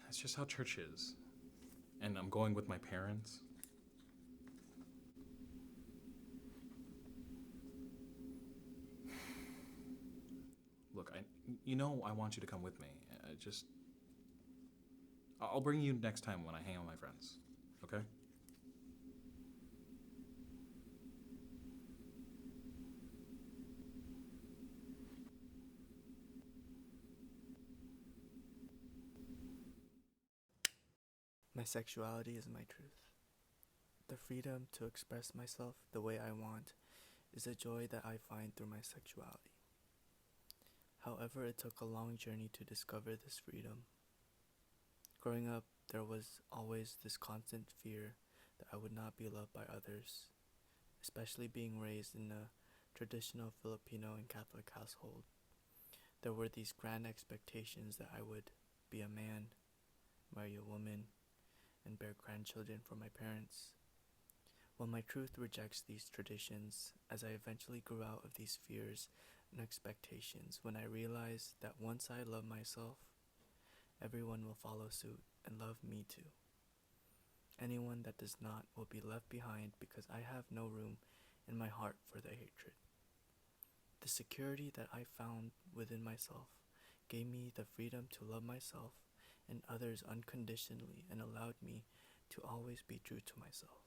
It's just how church is. And I'm going with my parents. Look, I want you to come with me. I'll bring you next time when I hang out with my friends. Okay? My sexuality is my truth. The freedom to express myself the way I want is a joy that I find through my sexuality. However, it took a long journey to discover this freedom. Growing up, there was always this constant fear that I would not be loved by others, especially being raised in a traditional Filipino and Catholic household. There were these grand expectations that I would be a man, marry a woman, and bear grandchildren for my parents. While my truth rejects these traditions, as I eventually grew out of these fears and expectations, when I realized that once I love myself, everyone will follow suit and love me too. Anyone that does not will be left behind because I have no room in my heart for their hatred. The security that I found within myself gave me the freedom to love myself and others unconditionally and allowed me to always be true to myself.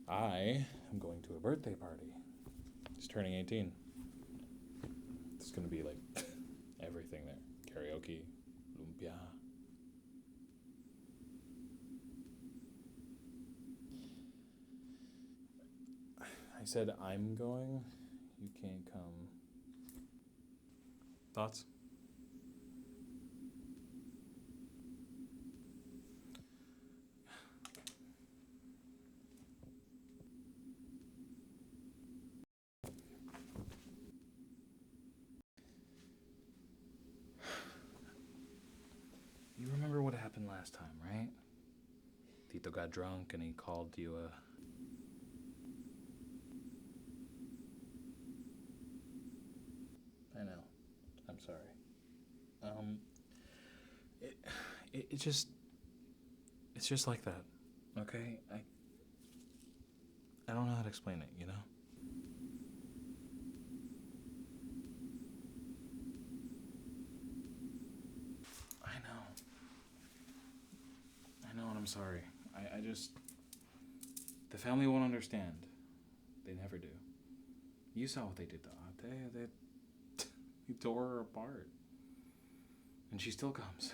I am going to a birthday party. He's turning 18. It's going to be like everything there. Karaoke, lumpia. I said I'm going. You can't come. Thoughts? You remember what happened last time, right? Tito got drunk and he called you a... I know. I'm sorry. It, it just... It's just like that, okay? I don't know how to explain it, you know? I know, and I'm sorry. I just... The family won't understand. They never do. You saw what they did to Ate. They tore her apart. And she still comes.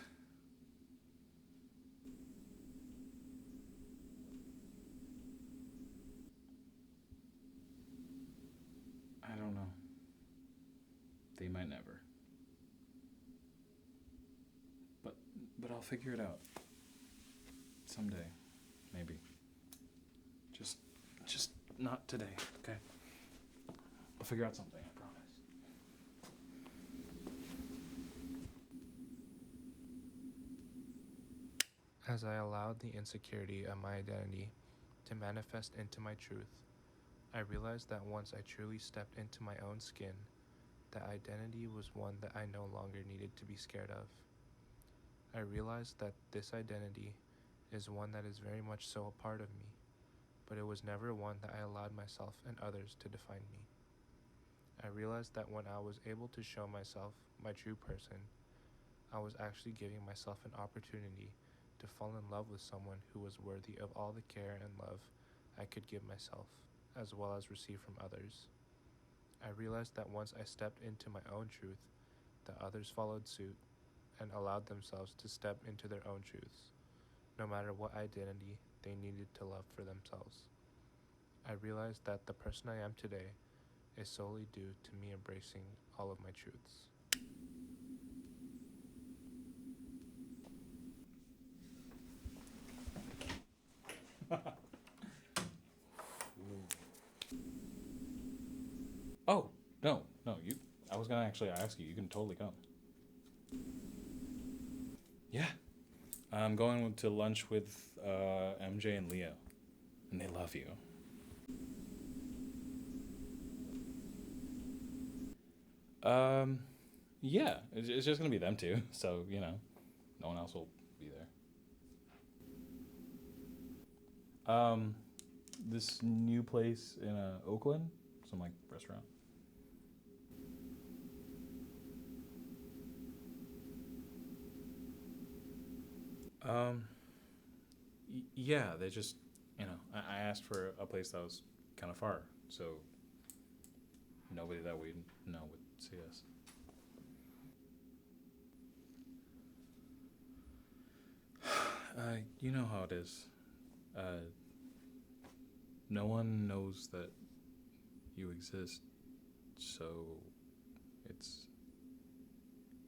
I don't know. They might never. But I'll figure it out. Someday. Maybe. Just not today, okay? I'll figure out something, I promise. As I allowed the insecurity of my identity to manifest into my truth, I realized that once I truly stepped into my own skin, that identity was one that I no longer needed to be scared of. I realized that this identity is one that is very much so a part of me, but it was never one that I allowed myself and others to define me. I realized that when I was able to show myself my true person, I was actually giving myself an opportunity to fall in love with someone who was worthy of all the care and love I could give myself, as well as receive from others. I realized that once I stepped into my own truth, that others followed suit and allowed themselves to step into their own truths, no matter what identity they needed to love for themselves. I realized that the person I am today is solely due to me embracing all of my truths. Oh, no, you... I was gonna actually ask you. You can totally come. Yeah. I'm going to lunch with MJ and Leo. And they love you. Um, yeah, it's just gonna be them two. So no one else will be there. This new place in Oakland, some like restaurant. Um, yeah, they just I asked for a place that was kind of far, so nobody that we know would see us. You know how it is. Uh, no one knows that you exist, so it's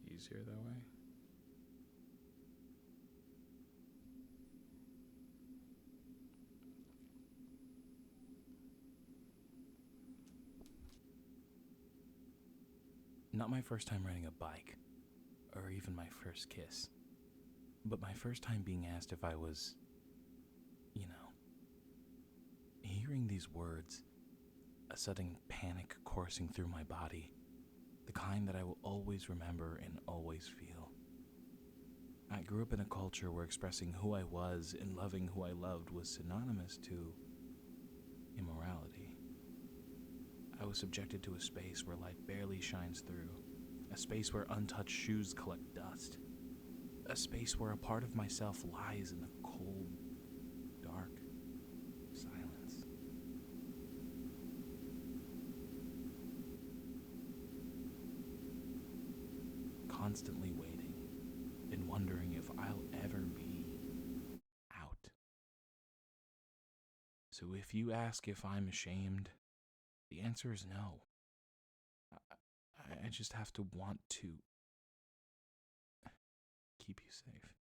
easier that way. Not my first time riding a bike, or even my first kiss, but my first time being asked if I was, you know, hearing these words, a sudden panic coursing through my body, the kind that I will always remember and always feel. I grew up in a culture where expressing who I was and loving who I loved was synonymous to immorality. I was subjected to a space where light barely shines through, a space where untouched shoes collect dust, a space where a part of myself lies in the cold, dark silence. Constantly waiting and wondering if I'll ever be out. So if you ask if I'm ashamed, the answer is no. I just have to want to keep you safe.